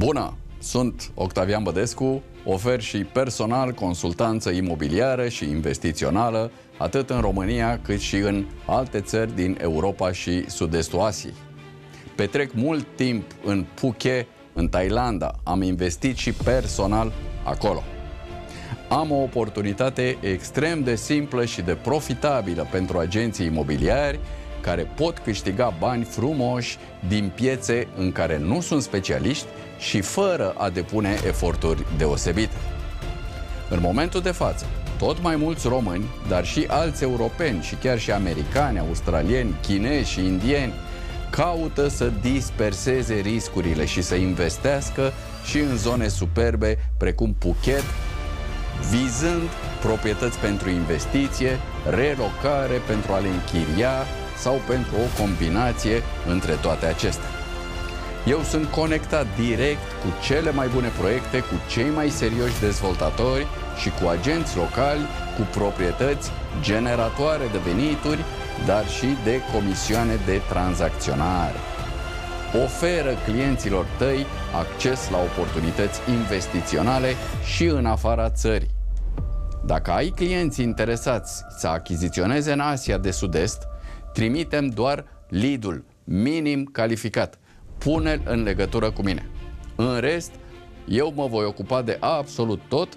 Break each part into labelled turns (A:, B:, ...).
A: Bună! Sunt Octavian Bădescu, ofer și personal consultanță imobiliară și investițională, atât în România cât și în alte țări din Europa și Sud-Estul Asiei. Petrec mult timp în Phuket, în Thailanda. Am investit și personal acolo. Am o oportunitate extrem de simplă și de profitabilă pentru agenții imobiliari care pot câștiga bani frumoși din piețe în care nu sunt specialiști și fără a depune eforturi deosebite. În momentul de față, tot mai mulți români, dar și alți europeni și chiar și americani, australieni, chinezi și indieni caută să disperseze riscurile și să investească și în zone superbe precum Phuket, vizând proprietăți pentru investiție, relocare pentru a le închiria sau pentru o combinație între toate acestea. Eu sunt conectat direct cu cele mai bune proiecte, cu cei mai serioși dezvoltatori și cu agenți locali, cu proprietăți generatoare de venituri, dar și de comisioane de tranzacționare. Oferă clienților tăi acces la oportunități investiționale și în afara țării. Dacă ai clienți interesați să achiziționeze în Asia de Sud-Est, trimitem doar lead-ul minim calificat. Pune-l în legătură cu mine. În rest, eu mă voi ocupa de absolut tot,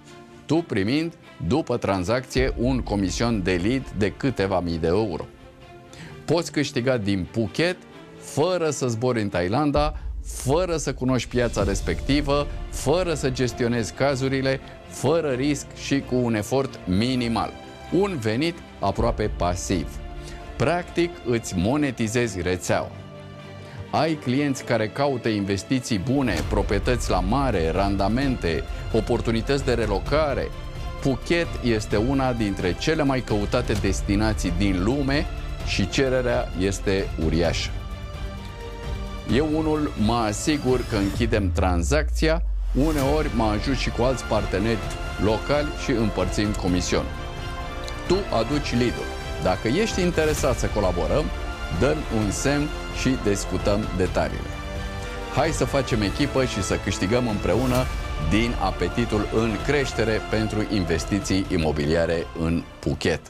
A: tu primind, după tranzacție, un comision de lead de câteva mii de euro. Poți câștiga din Phuket, fără să zbori în Thailanda, fără să cunoști piața respectivă, fără să gestionezi cazurile, fără risc și cu un efort minimal. Un venit aproape pasiv. Practic, îți monetizezi rețeaua. Ai clienți care caută investiții bune, proprietăți la mare, randamente, oportunități de relocare. Phuket este una dintre cele mai căutate destinații din lume și cererea este uriașă. Eu unul mă asigur că închidem tranzacția, uneori mă ajut și cu alți parteneri locali și împărțim comision. Tu aduci lead-ul. Dacă ești interesat să colaborăm, dă-mi un semn și discutăm detaliile. Hai să facem echipă și să câștigăm împreună din apetitul în creștere pentru investiții imobiliare în Phuket.